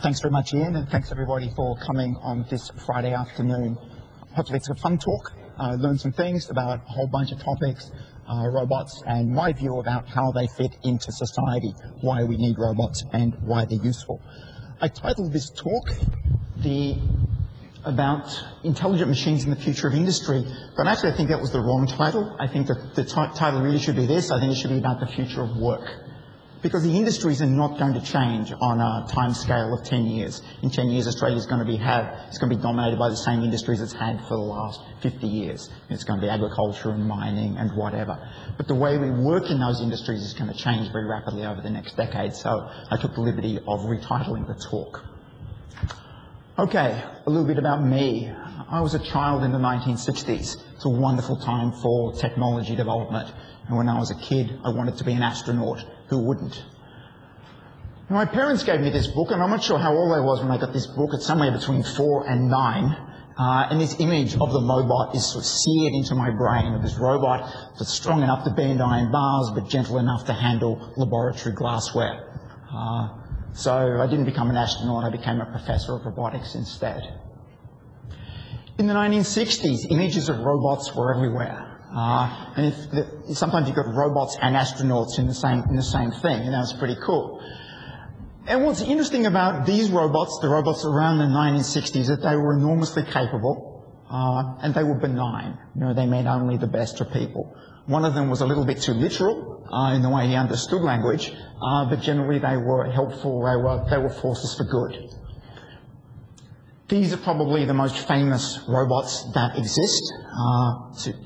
Thanks very much, Ian, and thanks everybody for coming on this Friday afternoon. Hopefully it's a fun talk. Learn some things about a whole bunch of topics, robots, and my view about how they fit into society, why we need robots, and why they're useful. I titled this talk about intelligent machines in the future of industry, but actually I think that was the wrong title. I think that the title really should be this. I think it should be about the future of work. Because the industries are not going to change on a time scale of 10 years. In 10 years, Australia is going to be dominated by the same industries it's had for the last 50 years. It's going to be agriculture and mining and whatever. But the way we work in those industries is going to change very rapidly over the next decade. So I took the liberty of retitling the talk. Okay, a little bit about me. I was a child in the 1960s. It's a wonderful time for technology development. And when I was a kid, I wanted to be an astronaut. Who wouldn't? Now, my parents gave me this book, and I'm not sure how old I was when I got this book. It's somewhere between 4 and 9. And this image of the Mobot is sort of seared into my brain, of this robot that's strong enough to bend iron bars, but gentle enough to handle laboratory glassware. So I didn't become an astronaut, I became a professor of robotics instead. In the 1960s, images of robots were everywhere. And sometimes you've got robots and astronauts in the same thing, and that's pretty cool. And what's interesting about these robots, the robots around the 1960s, is that they were enormously capable, and they were benign. You know, they meant only the best for people. One of them was a little bit too literal in the way he understood language, but generally they were helpful. They were forces for good. These are probably the most famous robots that exist,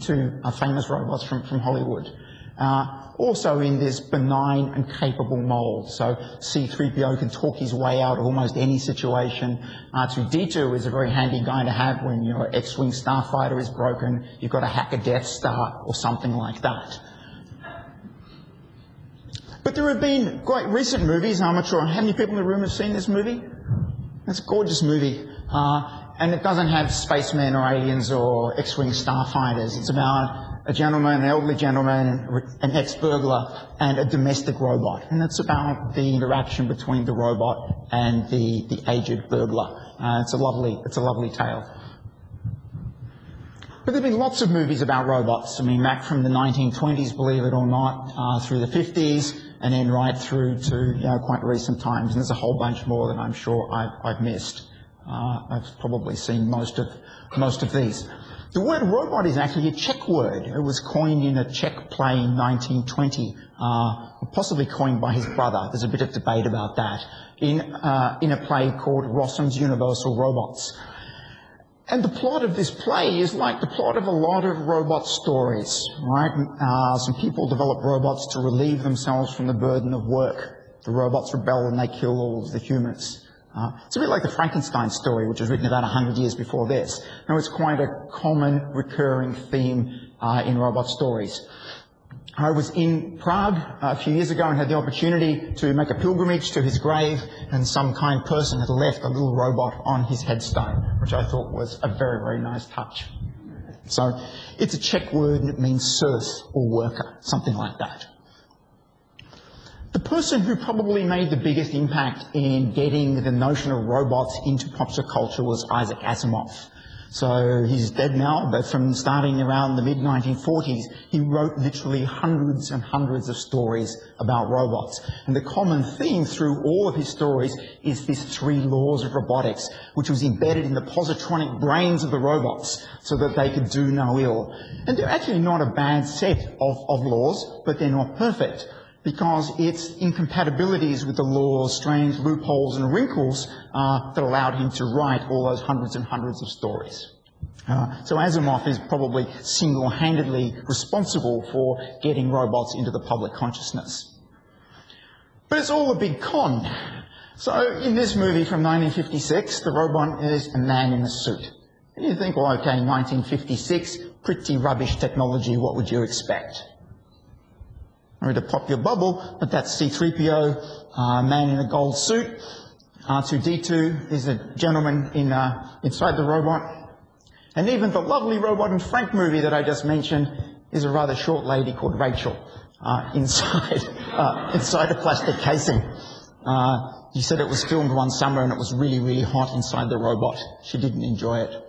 two famous robots from Hollywood. Also in this benign and capable mold. So C-3PO can talk his way out of almost any situation. R2-D2 is a very handy guy to have when your X-Wing starfighter is broken, you've got to hack a Death Star or something like that. But there have been great recent movies. I'm not sure how many people in the room have seen this movie. It's a gorgeous movie. And it doesn't have spacemen or aliens or X-Wing starfighters. It's about a gentleman, an elderly gentleman, an ex-burglar, and a domestic robot. And it's about the interaction between the robot and the aged burglar. It's a lovely tale. But there have been lots of movies about robots. I mean, back from the 1920s, believe it or not, through the 50s, and then right through to quite recent times. And there's a whole bunch more that I'm sure I've missed. I've probably seen most of these. The word robot is actually a Czech word. It was coined in a Czech play in 1920, possibly coined by his brother. There's a bit of debate about that. In a play called Rossum's Universal Robots. And the plot of this play is like the plot of a lot of robot stories, right? Some people develop robots to relieve themselves from the burden of work. The robots rebel and they kill all of the humans. It's a bit like the Frankenstein story, which was written about 100 years before this. Now, it's quite a common, recurring theme in robot stories. I was in Prague a few years ago and had the opportunity to make a pilgrimage to his grave, and some kind person had left a little robot on his headstone, which I thought was a very, very nice touch. So it's a Czech word and it means serf or worker, something like that. The person who probably made the biggest impact in getting the notion of robots into popular culture was Isaac Asimov. So he's dead now, but from starting around the mid-1940s, he wrote literally hundreds and hundreds of stories about robots. And the common theme through all of his stories is these 3 laws of robotics, which was embedded in the positronic brains of the robots so that they could do no ill. And they're actually not a bad set of laws, but they're not perfect, because it's incompatibilities with the laws, strange loopholes and wrinkles that allowed him to write all those hundreds and hundreds of stories. So Asimov is probably single-handedly responsible for getting robots into the public consciousness. But it's all a big con. So in this movie from 1956, the robot is a man in a suit. And you think, well, okay, 1956, pretty rubbish technology, what would you expect? Or to pop your bubble, but that's C-3PO, man in a gold suit. R2-D2 is a gentleman inside the robot. And even the lovely Robot and Frank movie that I just mentioned is a rather short lady called Rachel inside a plastic casing. He said it was filmed one summer and it was really, really hot inside the robot. She didn't enjoy it.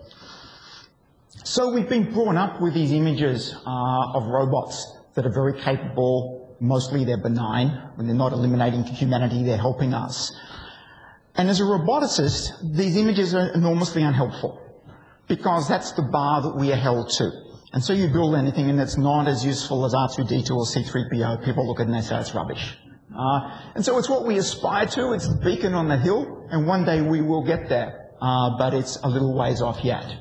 So we've been brought up with these images of robots that are very capable. Mostly they're benign. When they're not eliminating humanity, they're helping us. And as a roboticist, these images are enormously unhelpful because that's the bar that we are held to. And so you build anything and it's not as useful as R2-D2 or C-3PO. People look at it and they say it's rubbish. And so it's what we aspire to. It's the beacon on the hill, and one day we will get there. But it's a little ways off yet.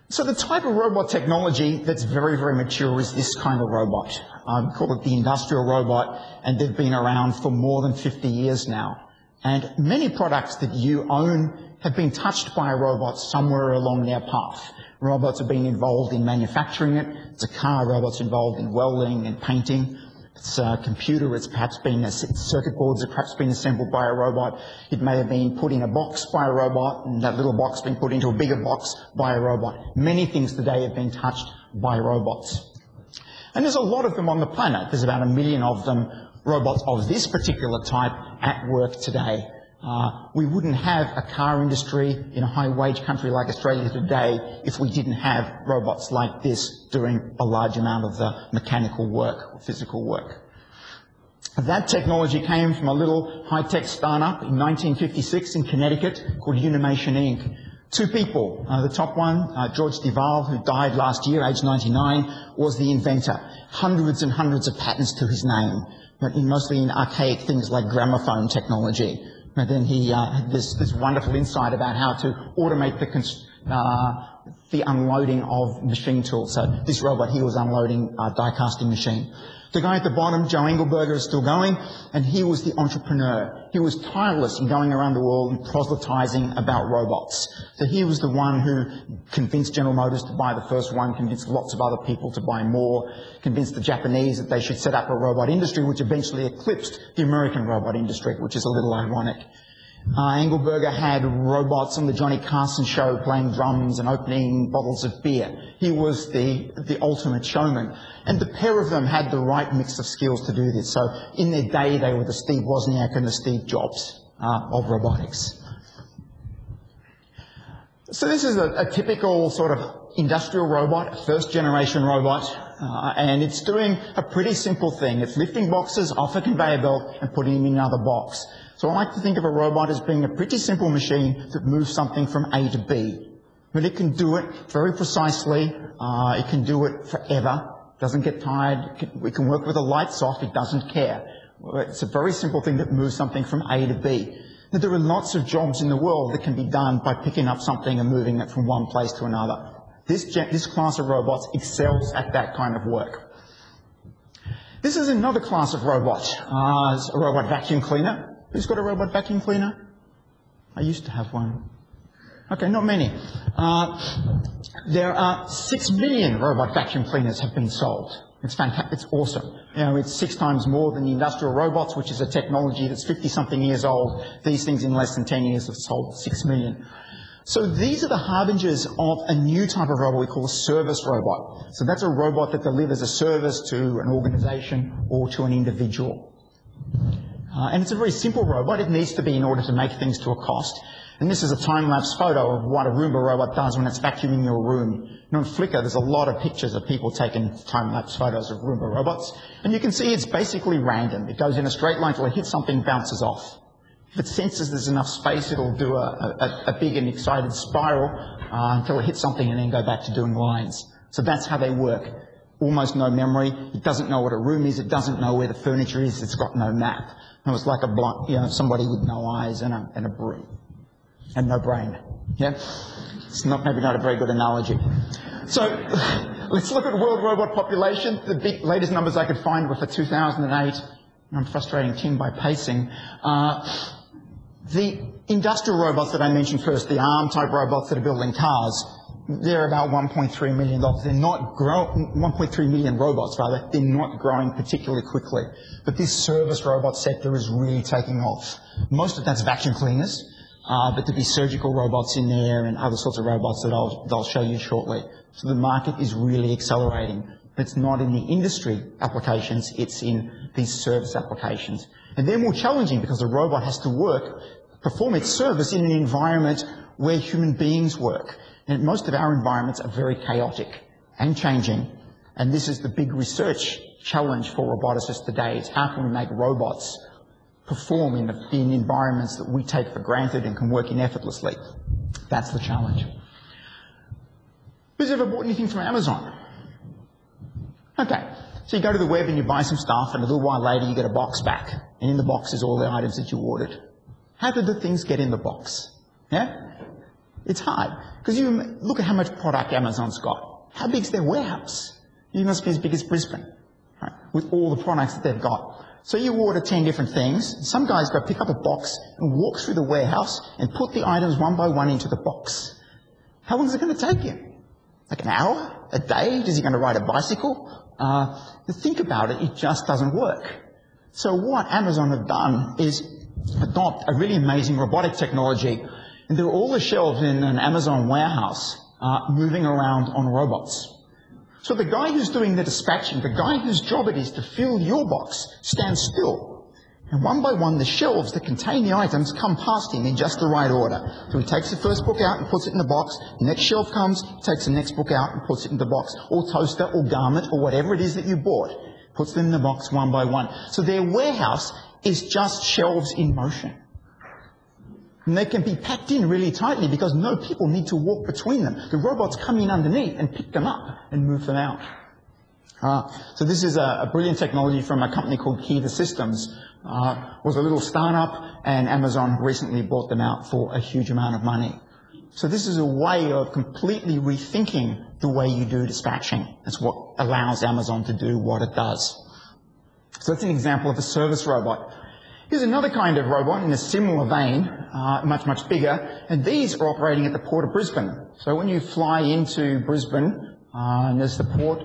So the type of robot technology that's very, very mature is this kind of robot. We call it the industrial robot, and they've been around for more than 50 years now. And many products that you own have been touched by a robot somewhere along their path. Robots have been involved in manufacturing it. It's a car, robots involved in welding and painting. It's a computer, it's perhaps been circuit boards have perhaps been assembled by a robot. It may have been put in a box by a robot, and that little box been put into a bigger box by a robot. Many things today have been touched by robots. And there's a lot of them on the planet. There's about 1 million of them, robots of this particular type, at work today. We wouldn't have a car industry in a high-wage country like Australia today if we didn't have robots like this doing a large amount of the mechanical work or physical work. That technology came from a little high-tech startup in 1956 in Connecticut called Unimation Inc. 2 people. The top one, George Duval, who died last year, aged 99, was the inventor. Hundreds and hundreds of patents to his name, but mostly in archaic things like gramophone technology. And then he had this wonderful insight about how to automate the unloading of machine tools. So this robot here was unloading a die casting machine. The guy at the bottom, Joe Engelberg, is still going, and he was the entrepreneur. He was tireless in going around the world and proselytizing about robots. So he was the one who convinced General Motors to buy the first one, convinced lots of other people to buy more, convinced the Japanese that they should set up a robot industry, which eventually eclipsed the American robot industry, which is a little ironic. Engelberger had robots on the Johnny Carson show playing drums and opening bottles of beer. He was the ultimate showman. And the pair of them had the right mix of skills to do this. So in their day, they were the Steve Wozniak and the Steve Jobs of robotics. So this is a typical sort of industrial robot, a first-generation robot, and it's doing a pretty simple thing. It's lifting boxes off a conveyor belt and putting them in another box. So I like to think of a robot as being a pretty simple machine that moves something from A to B. But it can do it very precisely. It can do it forever. Doesn't get tired. We can work with the lights off. It doesn't care. It's a very simple thing that moves something from A to B. Now, there are lots of jobs in the world that can be done by picking up something and moving it from one place to another. This class of robots excels at that kind of work. This is another class of robot. It's a robot vacuum cleaner. Who's got a robot vacuum cleaner? I used to have one. Okay, not many. There are 6 million robot vacuum cleaners have been sold. It's fantastic. It's awesome. You know, it's 6 times more than the industrial robots, which is a technology that's 50-something years old. These things in less than 10 years have sold 6 million. So these are the harbingers of a new type of robot we call a service robot. So that's a robot that delivers a service to an organization or to an individual. And it's a very simple robot. It needs to be in order to make things to a cost. And this is a time-lapse photo of what a Roomba robot does when it's vacuuming your room. You know, on Flickr, there's a lot of pictures of people taking time-lapse photos of Roomba robots. And you can see it's basically random. It goes in a straight line till it hits something, bounces off. If it senses there's enough space, it'll do a big and excited spiral until it hits something and then go back to doing lines. So that's how they work. Almost no memory. It doesn't know what a room is. It doesn't know where the furniture is. It's got no map. And it's like somebody with no eyes and a broom. And no brain. Yeah? It's maybe not a very good analogy. So let's look at world robot population. The latest numbers I could find were for 2008. I'm frustrating Tim by pacing. The industrial robots that I mentioned first, the ARM-type robots that are building cars, they're about $1.3 million. They're not 1.3 million robots, rather. They're not growing particularly quickly. But this service robot sector is really taking off. Most of that's vacuum cleaners. but to be surgical robots in there and other sorts of robots that I'll show you shortly. So the market is really accelerating. It's not in the industry applications, it's in these service applications. And they're more challenging because the robot has to perform its service in an environment where human beings work. And most of our environments are very chaotic and changing. And this is the big research challenge for roboticists today. It's how can we make robots perform in environments that we take for granted and can work in effortlessly. That's the challenge. Who's ever bought anything from Amazon? Okay, so you go to the web and you buy some stuff, and a little while later you get a box back, and in the box is all the items that you ordered. How did the things get in the box? Yeah? It's hard, because you look at how much product Amazon's got. How big's their warehouse? You must be as big as Brisbane, right, with all the products that they've got. So you order 10 different things, and some guys go pick up a box and walk through the warehouse and put the items one by one into the box. How long is it going to take him? Like an hour? A day? Is he going to ride a bicycle? Think about it, it just doesn't work. So what Amazon have done is adopt a really amazing robotic technology, and there are all the shelves in an Amazon warehouse moving around on robots. So the guy who's doing the dispatching, the guy whose job it is to fill your box, stands still. And one by one, the shelves that contain the items come past him in just the right order. So he takes the first book out and puts it in the box. The next shelf comes, he takes the next book out and puts it in the box. Or toaster, or garment, or whatever it is that you bought. Puts them in the box one by one. So their warehouse is just shelves in motion. And they can be packed in really tightly because no people need to walk between them. The robots come in underneath and pick them up and move them out. So this is a brilliant technology from a company called QUT Systems. Was a little startup, and Amazon recently bought them out for a huge amount of money. So this is a way of completely rethinking the way you do dispatching. That's what allows Amazon to do what it does. So that's an example of a service robot. Here's another kind of robot in a similar vein, much, much bigger, and these are operating at the Port of Brisbane. So when you fly into Brisbane, and there's the port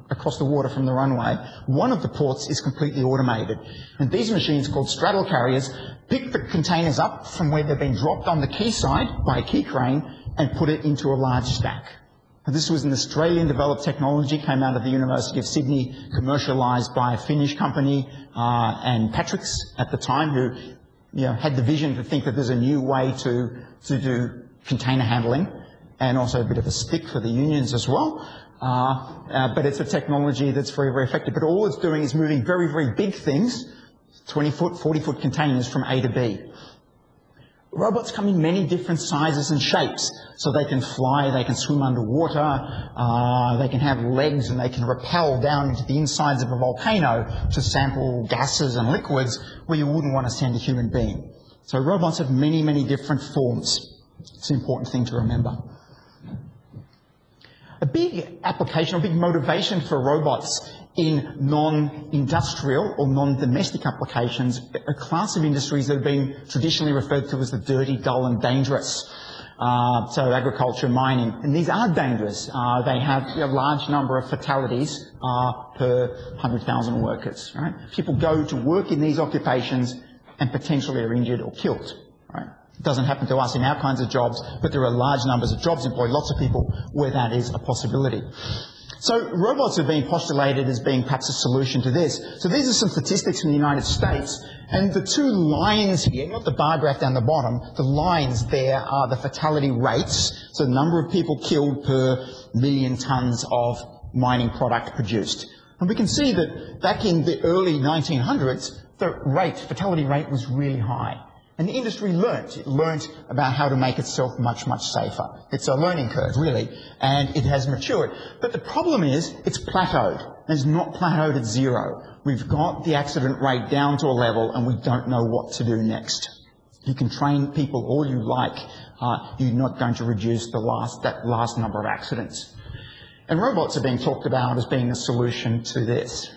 across the water from the runway. One of the ports is completely automated. And these machines, called straddle carriers, pick the containers up from where they've been dropped on the quayside by a key crane and put it into a large stack. And this was an Australian-developed technology, came out of the University of Sydney, commercialised by a Finnish company, and Patrick's at the time, who had the vision to think that there's a new way to do container handling, and also a bit of a stick for the unions as well. But it's a technology that's very, very effective. But all it's doing is moving very, very big things, 20-foot, 40-foot containers from A to B. Robots come in many different sizes and shapes. So they can fly, they can swim underwater, they can have legs, and they can rappel down into the insides of a volcano to sample gases and liquids where you wouldn't want to send a human being. So robots have many, many different forms. It's an important thing to remember. A big application, a big motivation for robots in non-industrial or non-domestic applications, a class of industries that have been traditionally referred to as the dirty, dull and dangerous. So agriculture, mining, and these are dangerous. They have a large number of fatalities per 100,000 workers. Right? People go to work in these occupations and potentially are injured or killed. Right? It doesn't happen to us in our kinds of jobs, but there are large numbers of jobs employ lots of people where that is a possibility. So robots have been postulated as being perhaps a solution to this. So these are some statistics from the United States, and the two lines here, not the bar graph down the bottom, the lines there are the fatality rates, so the number of people killed per million tonnes of mining product produced. And we can see that back in the early 1900s, the fatality rate was really high. And the industry learnt. It learnt about how to make itself much, much safer. It's a learning curve, really, and it has matured. But the problem is, it's plateaued. It's not plateaued at zero. We've got the accident rate down to a level, and we don't know what to do next. You can train people all you like. You're not going to reduce that last number of accidents. And robots are being talked about as being a solution to this.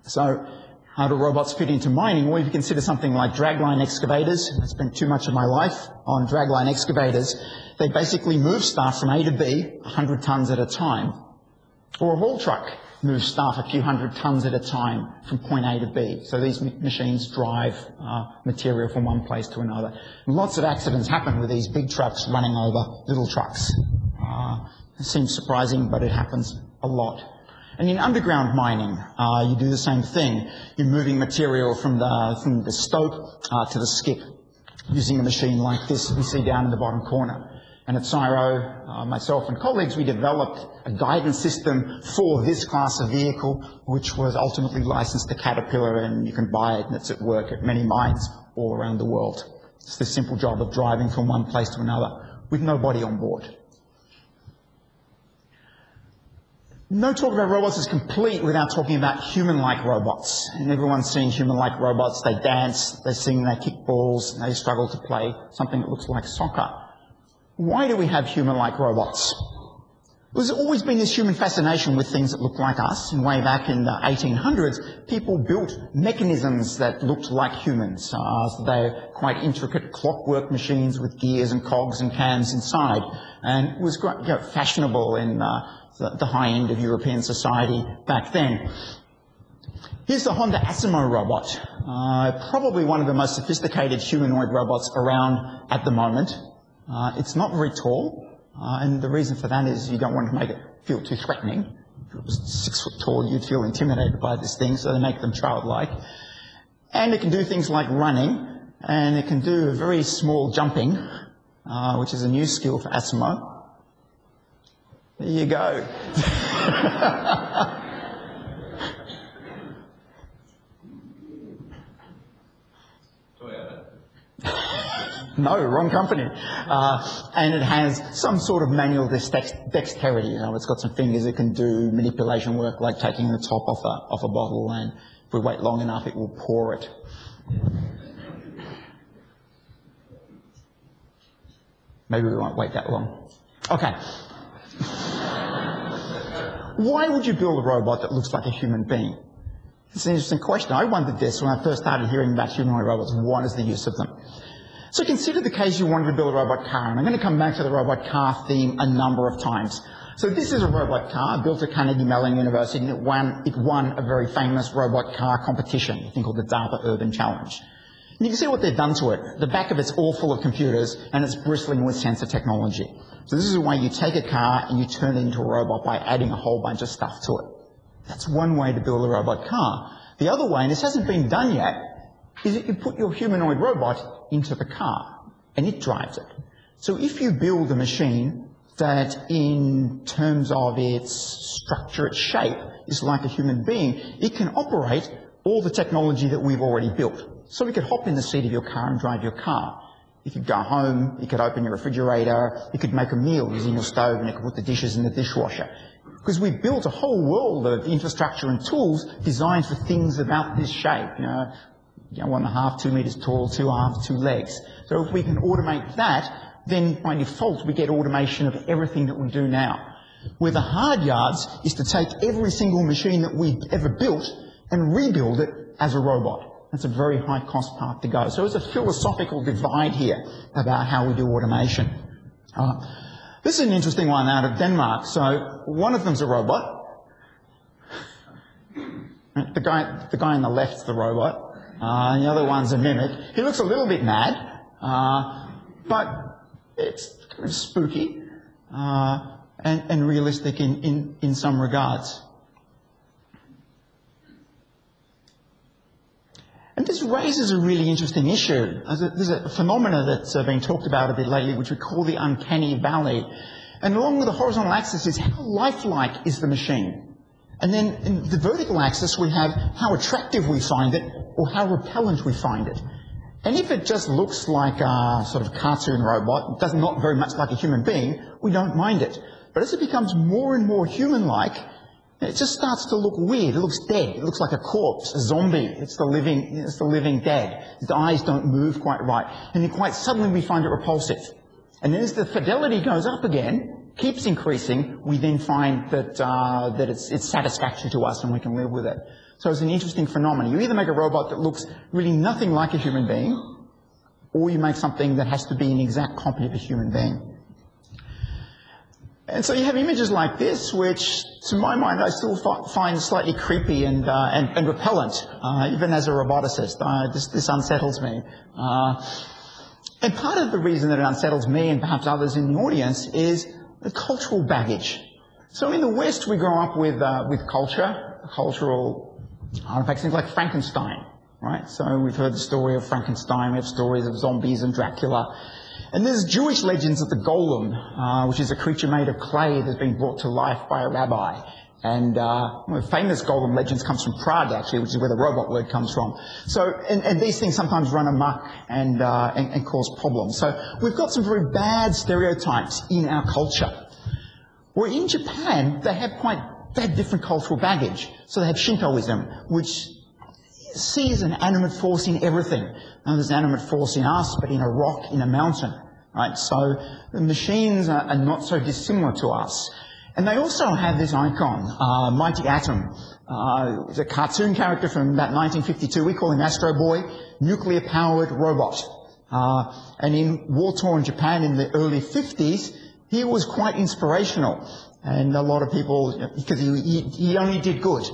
So, how do robots fit into mining? Well, if you consider something like dragline excavators, I spent too much of my life on dragline excavators. They basically move stuff from A to B, 100 tonnes at a time. Or a haul truck. move stuff a few hundred tons at a time from point A to B. So these machines drive material from one place to another. And lots of accidents happen with these big trucks running over little trucks. It seems surprising, but it happens a lot. And in underground mining, you do the same thing. You're moving material from the stope to the skip using a machine like this we see down in the bottom corner. And at CSIRO, myself and colleagues, we developed a guidance system for this class of vehicle, which was ultimately licensed to Caterpillar, and you can buy it, and it's at work at many mines all around the world. It's the simple job of driving from one place to another with nobody on board. No talk about robots is complete without talking about human-like robots. And everyone's seen human-like robots. They dance, they sing, they kick balls, they struggle to play something that looks like soccer. Why do we have human-like robots? There's always been this human fascination with things that look like us. And way back in the 1800s, people built mechanisms that looked like humans. So they're quite intricate clockwork machines with gears and cogs and cams inside. And it was quite, fashionable in the high end of European society back then. Here's the Honda Asimo robot, probably one of the most sophisticated humanoid robots around at the moment. It's not very tall, and the reason for that is you don't want to make it feel too threatening. If it was 6 foot tall, you'd feel intimidated by this thing, so they make them childlike. And it can do things like running, and it can do very small jumping, which is a new skill for Asimo. There you go. No, wrong company. And it has some sort of manual dexterity. It's got some fingers. It can do manipulation work like taking the top off a bottle, and if we wait long enough, it will pour it. Maybe we won't wait that long. Okay. Why would you build a robot that looks like a human being? It's an interesting question. I wondered this when I first started hearing about humanoid robots. What is the use of them? So consider the case you wanted to build a robot car, and I'm going to come back to the robot car theme a number of times. So this is a robot car built at Carnegie Mellon University, and it won a very famous robot car competition, a thing called the DARPA Urban Challenge. And you can see what they've done to it. The back of it's all full of computers, and it's bristling with sensor technology. So this is a way you take a car and you turn it into a robot by adding a whole bunch of stuff to it. That's one way to build a robot car. The other way, and this hasn't been done yet, is that you put your humanoid robot into the car, and it drives it. So if you build a machine that in terms of its structure, its shape, is like a human being, it can operate all the technology that we've already built. So we could hop in the seat of your car and drive your car. You could go home, you could open your refrigerator, you could make a meal using your stove, and you could put the dishes in the dishwasher. Because we've built a whole world of infrastructure and tools designed for things about this shape. 1.5, 2 meters tall, 2 arms, 2 legs. So if we can automate that, then by default we get automation of everything that we do now. Where the hard yards is to take every single machine that we've ever built and rebuild it as a robot. That's a very high cost path to go. So there's a philosophical divide here about how we do automation. This is an interesting one out of Denmark. So one of them's a robot. The guy on the left's the robot. The other one's a mimic. He looks a little bit mad, but it's kind of spooky and realistic in some regards. And this raises a really interesting issue. There's a phenomena that's been talked about a bit lately, which we call the Uncanny Valley. And along with the horizontal axis is how lifelike is the machine. And then in the vertical axis, we have how attractive we find it or how repellent we find it. And if it just looks like a sort of cartoon robot, it does not very much like a human being, we don't mind it. But as it becomes more and more human-like, it just starts to look weird. It looks dead. It looks like a corpse, a zombie. It's the living dead. The eyes don't move quite right. And then quite suddenly we find it repulsive. And then as the fidelity goes up again, keeps increasing, we then find that it's satisfactory to us and we can live with it. So it's an interesting phenomenon. You either make a robot that looks really nothing like a human being, or you make something that has to be an exact copy of a human being. And so you have images like this, which, to my mind, I still find slightly creepy and repellent, even as a roboticist. This unsettles me. And part of the reason that it unsettles me and perhaps others in the audience is the cultural baggage. So in the West, we grow up with cultural artifacts, things like Frankenstein, right? So we've heard the story of Frankenstein, we have stories of zombies and Dracula. And there's Jewish legends of the golem, which is a creature made of clay that's been brought to life by a rabbi. And one of the famous golem legends comes from Prague, actually, which is where the robot word comes from. So, and these things sometimes run amok and cause problems. So we've got some very bad stereotypes in our culture. Where in Japan, they have different cultural baggage. So they have Shintoism, which sees an animate force in everything. Now, there's an animate force in us, but in a rock, in a mountain, right? So the machines are not so dissimilar to us. And they also have this icon, Mighty Atom. It's a cartoon character from about 1952. We call him Astro Boy, nuclear-powered robot. And in war-torn Japan in the early 50s, he was quite inspirational. And a lot of people, because he only did good,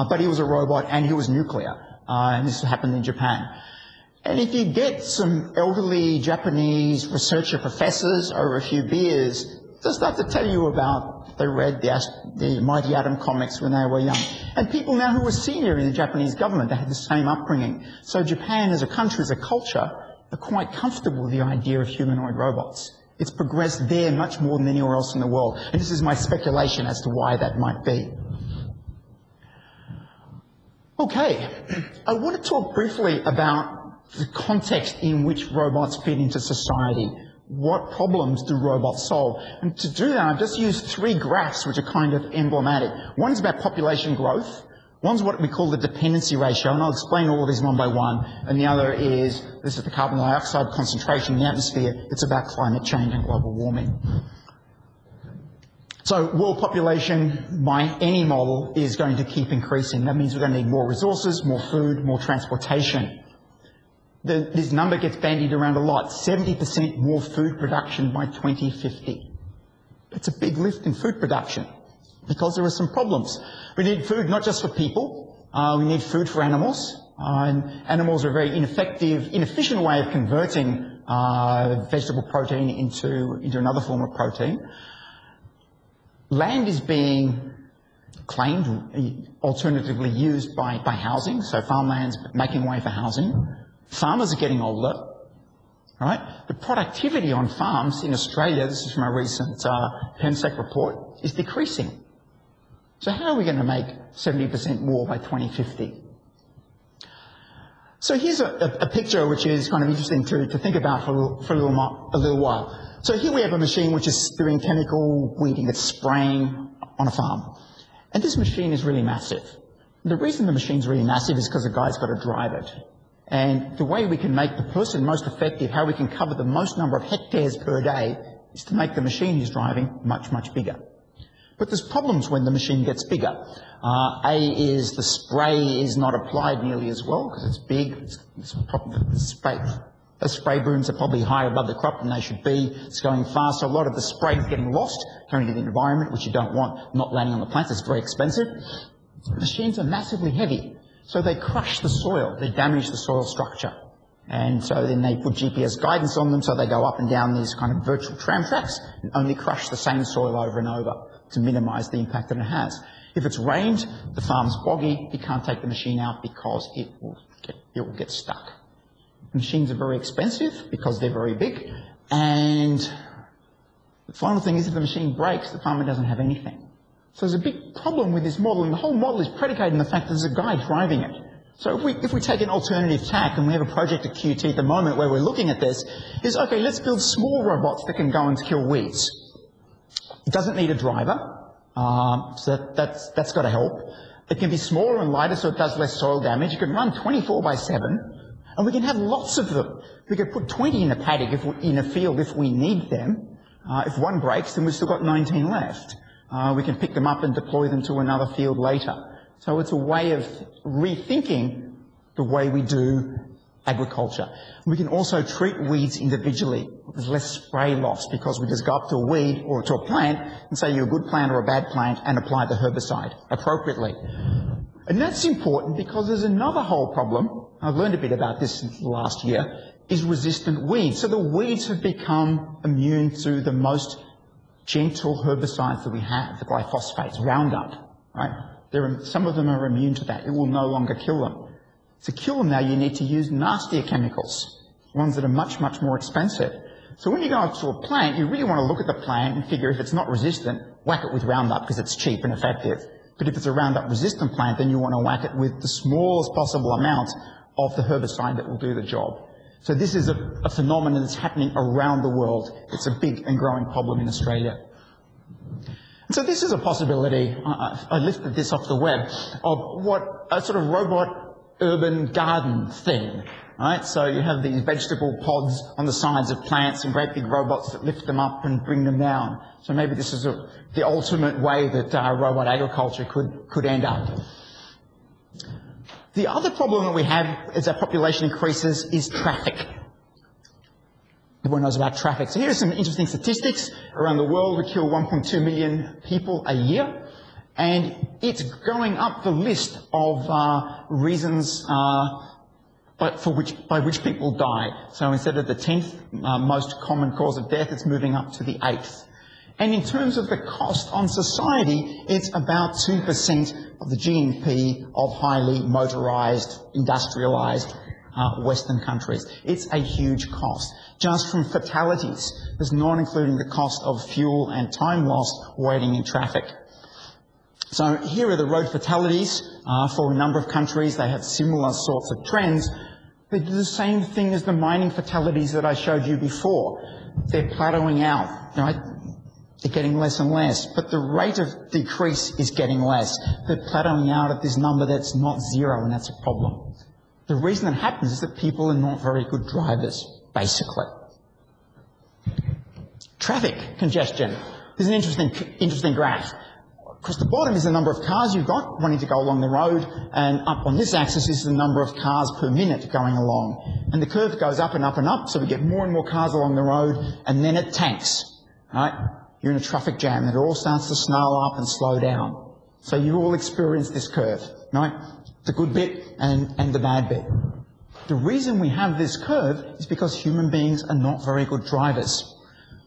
but he was a robot and he was nuclear. And this happened in Japan. And if you get some elderly Japanese researcher professors over a few beers, they'll start to tell you about, they read the Mighty Atom comics when they were young. And people now who are senior in the Japanese government, they had the same upbringing. So Japan as a country, as a culture, are quite comfortable with the idea of humanoid robots. It's progressed there much more than anywhere else in the world. And this is my speculation as to why that might be. Okay, I want to talk briefly about the context in which robots fit into society. What problems do robots solve? And to do that, I've just used three graphs which are kind of emblematic. One is about population growth. One's what we call the dependency ratio, and I'll explain all of these one by one. And the other is, this is the carbon dioxide concentration in the atmosphere. It's about climate change and global warming. So world population, by any model, is going to keep increasing. That means we're going to need more resources, more food, more transportation. This number gets bandied around a lot. 70% more food production by 2050. It's a big lift in food production because there are some problems. We need food not just for people. We need food for animals. And animals are a very inefficient way of converting vegetable protein into another form of protein. Land is being claimed, alternatively used by housing, so farmland's making way for housing. Farmers are getting older, right? The productivity on farms in Australia, this is from a recent PenSec report, is decreasing. So how are we going to make 70% more by 2050? So here's a picture which is kind of interesting to think about for a little while. So here we have a machine which is doing chemical weeding. It's spraying on a farm. And this machine is really massive. The reason the machine's really massive is because the guy's got to drive it. And the way we can make the person most effective, how we can cover the most number of hectares per day, is to make the machine he's driving much, much bigger. But there's problems when the machine gets bigger. A is the spray is not applied nearly as well because it's big. The spray booms are probably higher above the crop than they should be. It's going fast, so a lot of the spray is getting lost, going into the environment, which you don't want, not landing on the plants. It's very expensive. Machines are massively heavy, so they crush the soil. They damage the soil structure. And so then they put GPS guidance on them, so they go up and down these kind of virtual tram tracks and only crush the same soil over and over to minimize the impact that it has. If it's rained, the farm's boggy, you can't take the machine out because it will get stuck. Machines are very expensive because they're very big. And the final thing is if the machine breaks, the farmer doesn't have anything. So there's a big problem with this model, and the whole model is predicated on the fact that there's a guy driving it. So if we take an alternative tack, and we have a project at QUT at the moment where we're looking at this, is, okay, let's build small robots that can go and kill weeds. It doesn't need a driver, so that's got to help. It can be smaller and lighter so it does less soil damage. It can run 24/7. And we can have lots of them. We could put 20 in a paddock, in a field, if we need them. If one breaks, then we've still got 19 left. We can pick them up and deploy them to another field later. So it's a way of rethinking the way we do agriculture. We can also treat weeds individually. There's less spray loss because we just go up to a weed or to a plant and say you're a good plant or a bad plant and apply the herbicide appropriately. And that's important because there's another whole problem. I've learned a bit about this last year, is resistant weeds. So the weeds have become immune to the most gentle herbicides that we have, the glyphosates, Roundup, right? Some of them are immune to that. It will no longer kill them. To kill them now, you need to use nastier chemicals, ones that are much, much more expensive. So when you go up to a plant, you really want to look at the plant and figure if it's not resistant, whack it with Roundup because it's cheap and effective. But if it's a Roundup resistant plant, then you want to whack it with the smallest possible amount of the herbicide that will do the job. So this is a phenomenon that's happening around the world. It's a big and growing problem in Australia. And so this is a possibility, I lifted this off the web, of what a sort of robot urban garden thing, right? So you have these vegetable pods on the sides of plants and great big robots that lift them up and bring them down. So maybe this is the ultimate way that robot agriculture could end up. The other problem that we have as our population increases is traffic. Everyone knows about traffic. So here are some interesting statistics. Around the world, we kill 1.2 million people a year. And it's going up the list of reasons by which people die. So instead of the 10th most common cause of death, it's moving up to the 8th. And in terms of the cost on society, it's about 2% of the GNP of highly motorised, industrialised Western countries. It's a huge cost. Just from fatalities, there's not including the cost of fuel and time lost waiting in traffic. So here are the road fatalities for a number of countries. They have similar sorts of trends. They do the same thing as the mining fatalities that I showed you before. They're plateauing out, right? They're getting less and less, but the rate of decrease is getting less. They're plateauing out at this number that's not zero, and that's a problem. The reason that happens is that people are not very good drivers, basically. Traffic congestion. This is an interesting graph. Across the bottom is the number of cars you've got wanting to go along the road, and up on this axis is the number of cars per minute going along. And the curve goes up and up and up, so we get more and more cars along the road, and then it tanks, right? You're in a traffic jam, and it all starts to snarl up and slow down. So you've all experienced this curve, right? The good bit and the bad bit. The reason we have this curve is because human beings are not very good drivers.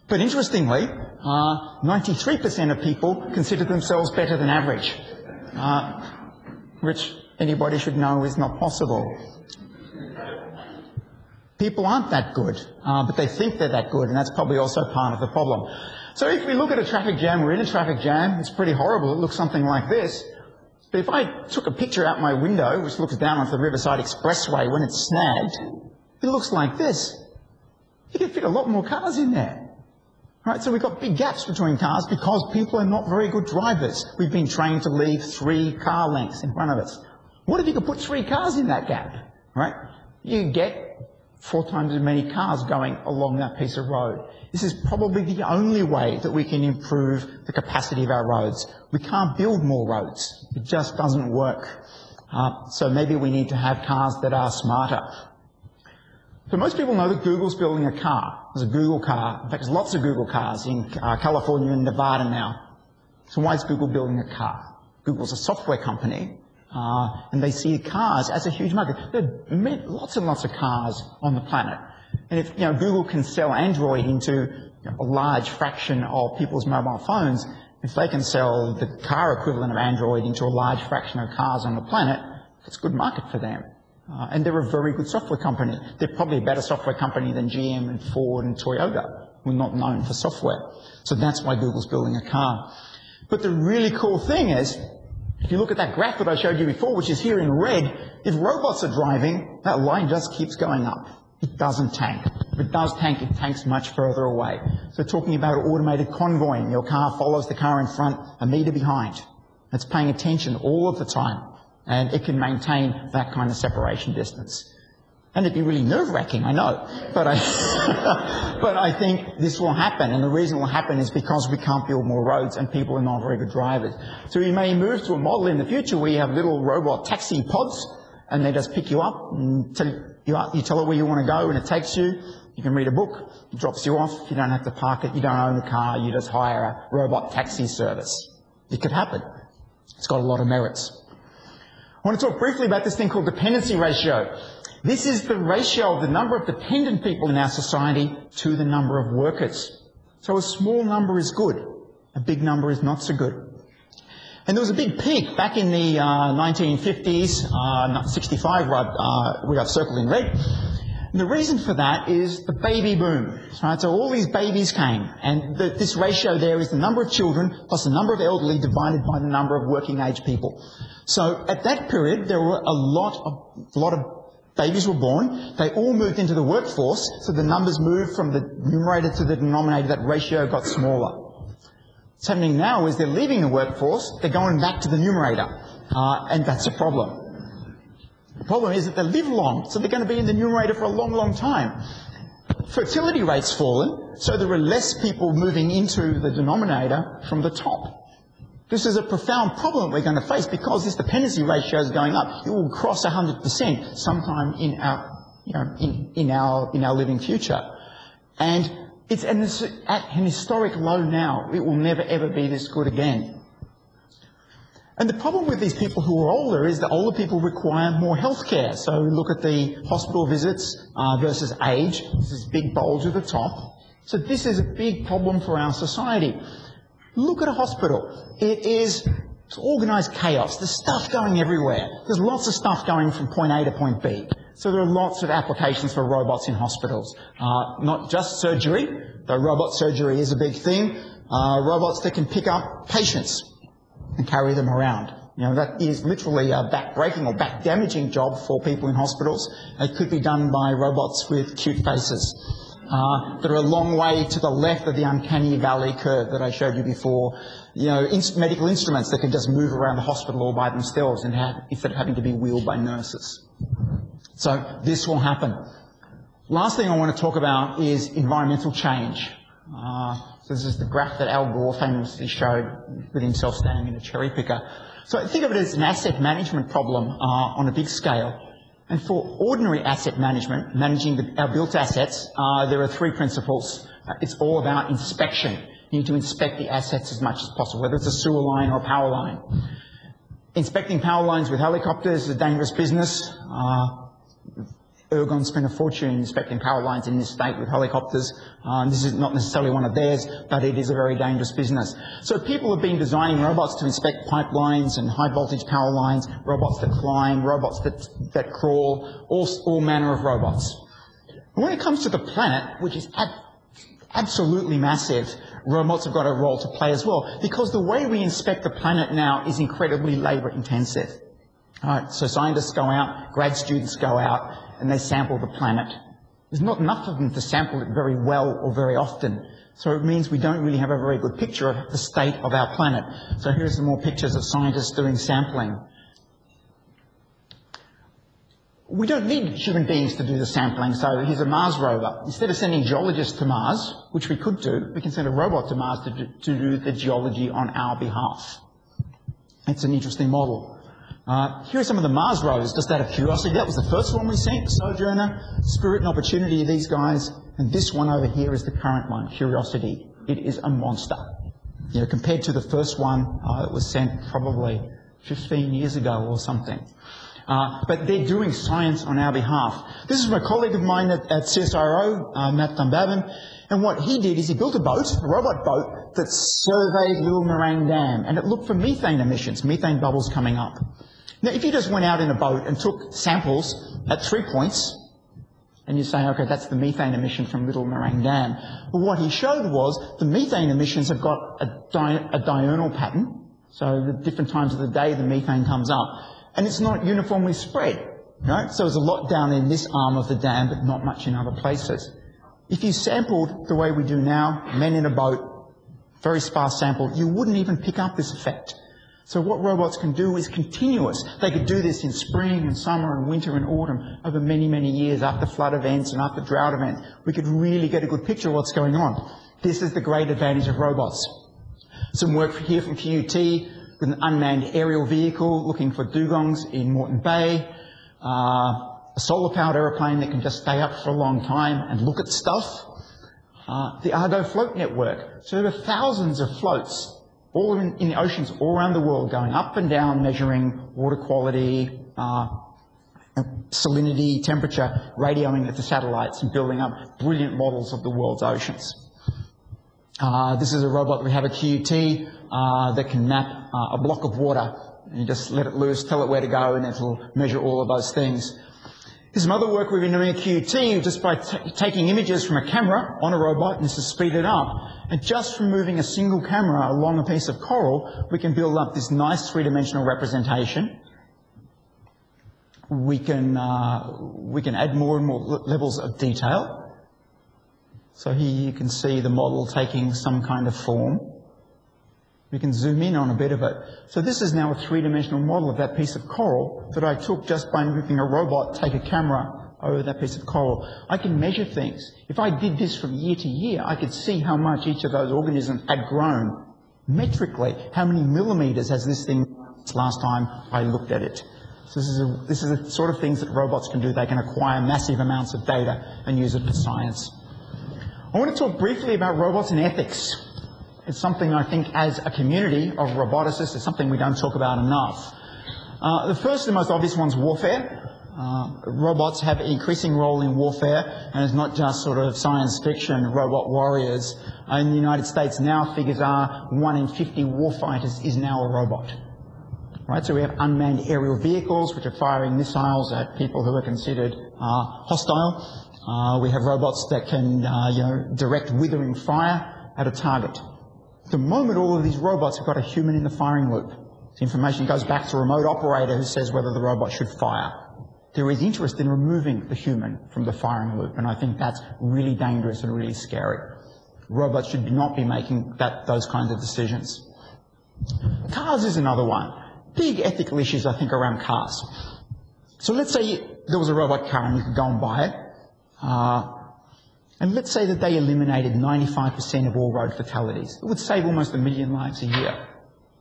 But interestingly, 93% of people consider themselves better than average, which anybody should know is not possible. People aren't that good, but they think they're that good, and that's probably also part of the problem. So if we look at a traffic jam, we're in a traffic jam, it's pretty horrible, it looks something like this. But if I took a picture out my window, which looks down onto the Riverside Expressway when it's snagged, it looks like this. You can fit a lot more cars in there. Right, so we've got big gaps between cars because people are not very good drivers. We've been trained to leave 3 car lengths in front of us. What if you could put 3 cars in that gap? Right? You get 4 times as many cars going along that piece of road. This is probably the only way that we can improve the capacity of our roads. We can't build more roads. It just doesn't work. So maybe we need to have cars that are smarter. So most people know that Google's building a car. There's a Google car. In fact, there's lots of Google cars in California and Nevada now. So why is Google building a car? Google's a software company, and they see cars as a huge market. There are lots and lots of cars on the planet. And if Google can sell Android into a large fraction of people's mobile phones, if they can sell the car equivalent of Android into a large fraction of cars on the planet, it's a good market for them. And they're a very good software company. They're probably a better software company than GM and Ford and Toyota, who are not known for software. So that's why Google's building a car. But the really cool thing is, if you look at that graph that I showed you before, which is here in red, if robots are driving, that line just keeps going up. It doesn't tank. If it does tank, it tanks much further away. So talking about automated convoying, your car follows the car in front a metre behind. It's paying attention all of the time. And it can maintain that kind of separation distance. And it'd be really nerve-wracking, I know. But I think this will happen. And the reason it will happen is because we can't build more roads and people are not very good drivers. So we may move to a model in the future where you have little robot taxi pods and they just pick you up and You tell it where you want to go and it takes you. You can read a book, it drops you off. You don't have to park it. You don't own a car. You just hire a robot taxi service. It could happen. It's got a lot of merits. I want to talk briefly about this thing called dependency ratio. This is the ratio of the number of dependent people in our society to the number of workers. So a small number is good. A big number is not so good. And there was a big peak back in the 1950s, 65, we got circled in red. And the reason for that is the baby boom. Right? So all these babies came, and this ratio there is the number of children plus the number of elderly divided by the number of working age people. So at that period, there were a lot of babies were born. They all moved into the workforce, so the numbers moved from the numerator to the denominator. That ratio got smaller. What's happening now is they're leaving the workforce, they're going back to the numerator, and that's a problem. The problem is that they live long, so they're going to be in the numerator for a long, long time. Fertility rate's fallen, so there are less people moving into the denominator from the top. This is a profound problem we're going to face because this dependency ratio is going up. It will cross 100% sometime in our living future. And it's at an historic low now. It will never, ever be this good again. And the problem with these people who are older is that older people require more health care. So look at the hospital visits versus age. This is big bulge at the top. So this is a big problem for our society. Look at a hospital. It's organised chaos. There's stuff going everywhere. There's lots of stuff going from point A to point B. So there are lots of applications for robots in hospitals. Not just surgery, though robot surgery is a big thing. Robots that can pick up patients and carry them around. You know, that is literally a back-breaking or back-damaging job for people in hospitals. It could be done by robots with cute faces. That are a long way to the left of the Uncanny Valley curve that I showed you before. You know, medical instruments that can just move around the hospital all by themselves instead of having to be wheeled by nurses. So this will happen. Last thing I want to talk about is environmental change. So this is the graph that Al Gore famously showed with himself standing in a cherry picker. So think of it as an asset management problem on a big scale. And for ordinary asset management, managing our built assets, there are three principles. It's all about inspection. You need to inspect the assets as much as possible, whether it's a sewer line or a power line. Inspecting power lines with helicopters is a dangerous business. Ergon spent a fortune inspecting power lines in this state with helicopters. This is not necessarily one of theirs, but it is a very dangerous business. So people have been designing robots to inspect pipelines and high voltage power lines, robots that climb, robots that crawl, all manner of robots. And when it comes to the planet, which is absolutely massive, robots have got a role to play as well, because the way we inspect the planet now is incredibly labour intensive. So scientists go out, grad students go out, and they sample the planet. There's not enough of them to sample it very well or very often. So it means we don't really have a very good picture of the state of our planet. So here's some more pictures of scientists doing sampling. We don't need human beings to do the sampling, so here's a Mars rover. Instead of sending geologists to Mars, which we could do, we can send a robot to Mars to do the geology on our behalf. It's an interesting model. Here are some of the Mars rovers, just out of curiosity. That was the first one we sent, Sojourner, Spirit and Opportunity, these guys. And this one over here is the current one, Curiosity. It is a monster. You know, compared to the first one that was sent probably 15 years ago or something. But they're doing science on our behalf. This is a colleague of mine at CSIRO, Matt Dunbavin. And what he did is he built a boat, a robot boat, that surveyed Little Nerang Dam. And it looked for methane emissions, methane bubbles coming up. Now, if you just went out in a boat and took samples at 3 points, and you say, okay, that's the methane emission from Little Nerang Dam. But what he showed was the methane emissions have got a diurnal pattern. So the different times of the day the methane comes up. And it's not uniformly spread. Right? So there's a lot down in this arm of the dam, but not much in other places. If you sampled the way we do now, men in a boat, very sparse sample, you wouldn't even pick up this effect. So what robots can do is continuous. They could do this in spring and summer and winter and autumn over many, many years after flood events and after drought events. We could really get a good picture of what's going on. This is the great advantage of robots. Some work here from QUT with an unmanned aerial vehicle looking for dugongs in Moreton Bay. A a solar-powered aeroplane that can just stay up for a long time and look at stuff. The Argo float network. So there are thousands of floats all in the oceans all around the world going up and down, measuring water quality, salinity, temperature, radioing it to satellites and building up brilliant models of the world's oceans. This is a robot, we have a QUT that can map a block of water. You just let it loose, tell it where to go, and it'll measure all of those things. Here's some other work we've been doing at QUT just by taking images from a camera on a robot, and this is speeded up. And just from moving a single camera along a piece of coral, we can build up this nice three-dimensional representation. We can add more and more levels of detail. So here you can see the model taking some kind of form. We can zoom in on a bit of it. So this is now a three-dimensional model of that piece of coral that I took just by moving a robot, take a camera over that piece of coral. I can measure things. If I did this from year to year, I could see how much each of those organisms had grown metrically. How many millimeters has this thing last time I looked at it? So this is the sort of things that robots can do. They can acquire massive amounts of data and use it for science. I want to talk briefly about robots and ethics. It's something I think as a community of roboticists is something we don't talk about enough. The first and most obvious one's warfare. Robots have an increasing role in warfare, and it's not just sort of science fiction, robot warriors. In the United States now, figures are 1 in 50 warfighters is now a robot. Right, so we have unmanned aerial vehicles which are firing missiles at people who are considered hostile. We have robots that can direct withering fire at a target. The moment all of these robots have got a human in the firing loop, the information goes back to a remote operator who says whether the robot should fire. There is interest in removing the human from the firing loop, and I think that's really dangerous and really scary. Robots should not be making those kinds of decisions. Cars is another one. Big ethical issues, I think, around cars. So let's say there was a robot car and you could go and buy it. And let's say that they eliminated 95% of all road fatalities. It would save almost 1 million lives a year.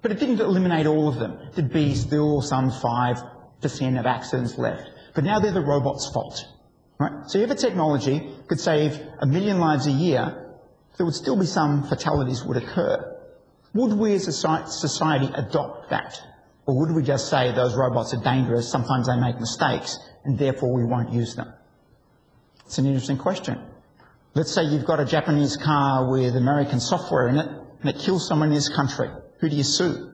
But it didn't eliminate all of them. There'd be still some 5% of accidents left. But now they're the robot's fault. Right? So you have a technology that could save 1 million lives a year. There would still be some fatalities would occur. Would we as a society adopt that? Or would we just say those robots are dangerous, sometimes they make mistakes, and therefore we won't use them? It's an interesting question. Let's say you've got a Japanese car with American software in it, and it kills someone in this country. Who do you sue?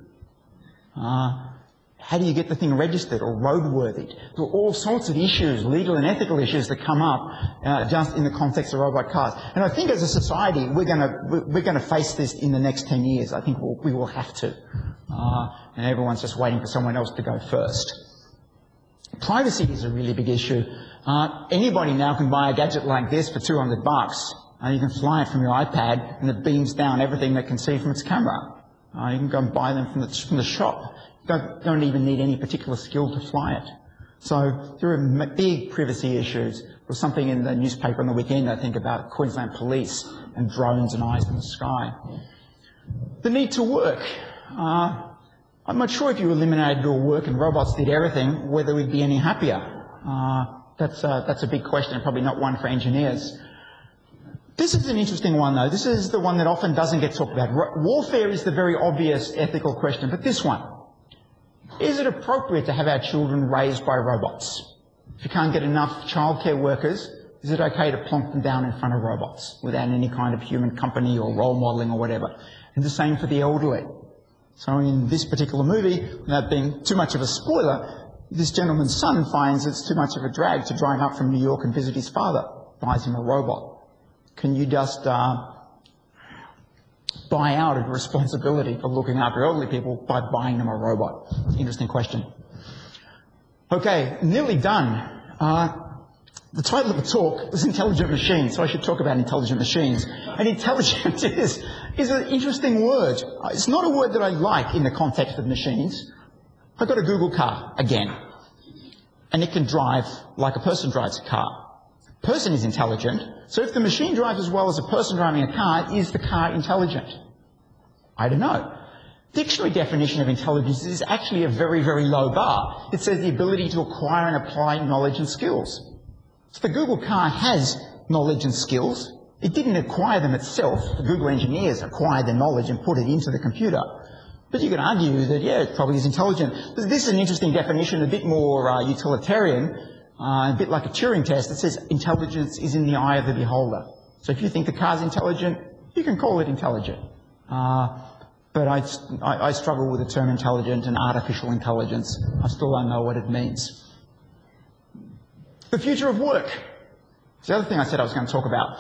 How do you get the thing registered or roadworthy? There are all sorts of issues, legal and ethical issues that come up just in the context of robot cars. And I think as a society, we're going to face this in the next 10 years. I think we will have to. And everyone's just waiting for someone else to go first. Privacy is a really big issue. Anybody now can buy a gadget like this for $200. You can fly it from your iPad, and it beams down everything that can see from its camera. You can go and buy them from the shop. You don't even need any particular skill to fly it. So there are big privacy issues. There was something in the newspaper on the weekend, I think, about Queensland police and drones and eyes in the sky. The need to work. I'm not sure if you eliminated all work and robots did everything, whether we'd be any happier. That's a big question, probably not one for engineers. This is an interesting one, though. This is the one that often doesn't get talked about. Warfare is the very obvious ethical question, but this one. Is it appropriate to have our children raised by robots? If you can't get enough childcare workers, is it okay to plonk them down in front of robots without any kind of human company or role modelling or whatever? And the same for the elderly. So in this particular movie, without being too much of a spoiler, this gentleman's son finds it's too much of a drag to drive up from New York and visit his father, buys him a robot. Can you just buy out of responsibility for looking after elderly people by buying them a robot? Interesting question. Okay, nearly done. The title of the talk is Intelligent Machines, so I should talk about intelligent machines. And intelligent is an interesting word. It's not a word that I like in the context of machines. I've got a Google car, again, and it can drive like a person drives a car. A person is intelligent, so if the machine drives as well as a person driving a car, is the car intelligent? I don't know. Dictionary definition of intelligence is actually a very, very low bar. It says the ability to acquire and apply knowledge and skills. So the Google car has knowledge and skills. It didn't acquire them itself. The Google engineers acquired the knowledge and put it into the computer. But you could argue that, yeah, it probably is intelligent. This is an interesting definition, a bit more utilitarian, a bit like a Turing test. It says intelligence is in the eye of the beholder. So if you think the car's intelligent, you can call it intelligent. But I struggle with the term intelligent and artificial intelligence. I still don't know what it means. The future of work. It's the other thing I said I was going to talk about.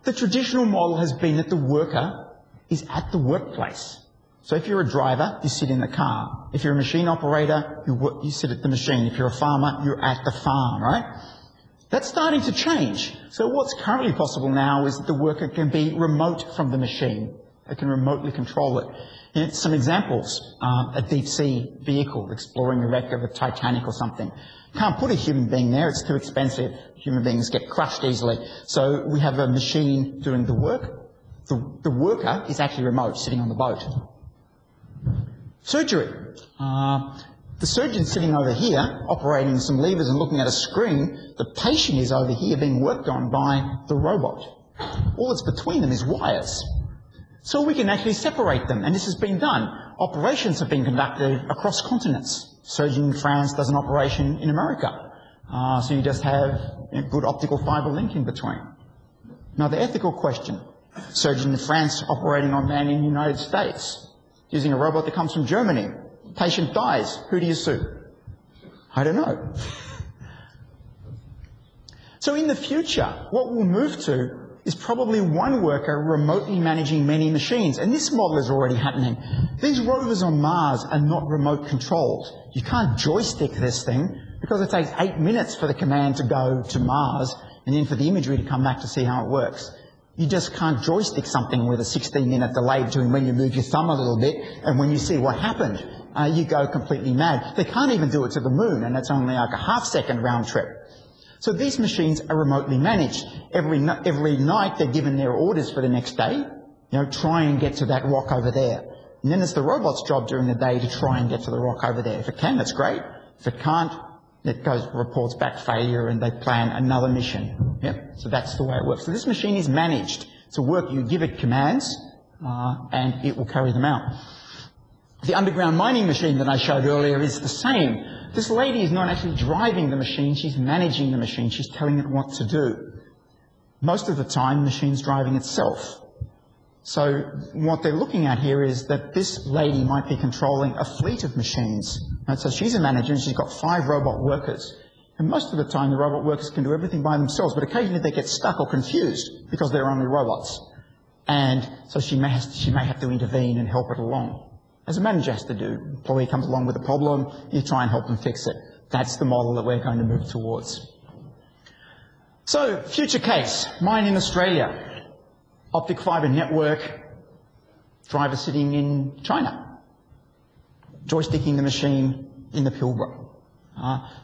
The traditional model has been that the worker is at the workplace. So if you're a driver, you sit in the car. If you're a machine operator, you sit at the machine. If you're a farmer, you're at the farm, right? That's starting to change. So what's currently possible now is that the worker can be remote from the machine. They can remotely control it. And some examples, a deep sea vehicle exploring the wreck of a Titanic or something. Can't put a human being there, it's too expensive. Human beings get crushed easily. So we have a machine doing the work. The worker is actually remote, sitting on the boat. Surgery. The surgeon's sitting over here, operating some levers and looking at a screen. The patient is over here being worked on by the robot. All that's between them is wires. So we can actually separate them, and this has been done. Operations have been conducted across continents. Surgeon in France does an operation in America. So you just have a good optical fibre link in between. Now the ethical question. Surgeon in France operating on man in the United States, using a robot that comes from Germany. Patient dies. Who do you sue? I don't know. So in the future, what we'll move to is probably one worker remotely managing many machines. And this model is already happening. These rovers on Mars are not remote controlled. You can't joystick this thing because it takes 8 minutes for the command to go to Mars and then for the imagery to come back to see how it works. You just can't joystick something with a 16-minute delay between when you move your thumb a little bit and when you see what happened. You go completely mad. They can't even do it to the moon, and it's only like a half-second round trip. So these machines are remotely managed. Every night they're given their orders for the next day. Try and get to that rock over there. And then it's the robot's job during the day to try and get to the rock over there. If it can, that's great. If it can't, it reports back failure and they plan another mission. Yep. So that's the way it works. So this machine is managed. It's a work, you give it commands and it will carry them out. The underground mining machine that I showed earlier is the same. This lady is not actually driving the machine, she's managing the machine, she's telling it what to do. Most of the time, the machine's driving itself. So what they're looking at here is that this lady might be controlling a fleet of machines. Right? So she's a manager and she's got 5 robot workers. And most of the time, the robot workers can do everything by themselves, but occasionally they get stuck or confused because they're only robots. And so she may have to intervene and help it along. As a manager has to do. Employee comes along with a problem, you try and help them fix it. That's the model that we're going to move towards. So, future case, mine in Australia. Optic fibre network, driver sitting in China, joysticking the machine in the Pilbara.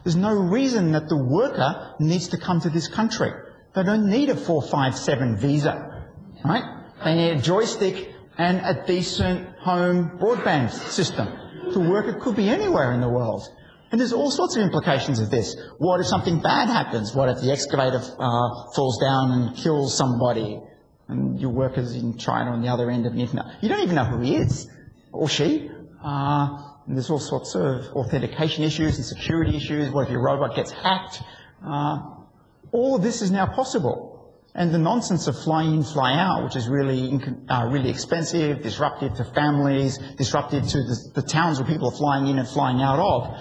There's no reason that the worker needs to come to this country. They don't need a 457 visa, right? They need a joystick and a decent home broadband system. The worker could be anywhere in the world. And there's all sorts of implications of this. What if something bad happens? What if the excavator falls down and kills somebody? And your worker's in China on the other end of the internet. You don't even know who he is, or she. And there's all sorts of authentication issues and security issues. What if your robot gets hacked? All of this is now possible. And the nonsense of fly in, fly out, which is really expensive, disruptive to families, disruptive to the towns where people are flying in and flying out of,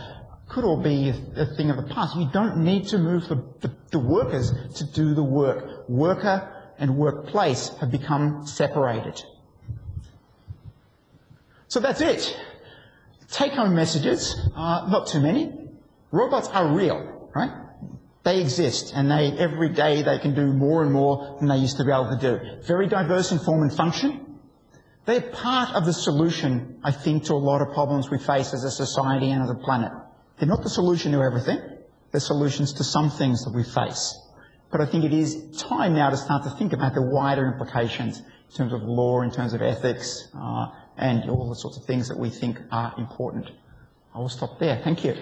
could all be a thing of the past. You don't need to move the workers to do the work. Worker and workplace have become separated. So that's it. Take-home messages, not too many. Robots are real, right? They exist, and every day they can do more and more than they used to be able to do. Very diverse in form and function. They're part of the solution, I think, to a lot of problems we face as a society and as a planet. They're not the solution to everything. They're solutions to some things that we face. But I think it is time now to start to think about the wider implications in terms of law, in terms of ethics, and all the sorts of things that we think are important. I will stop there. Thank you.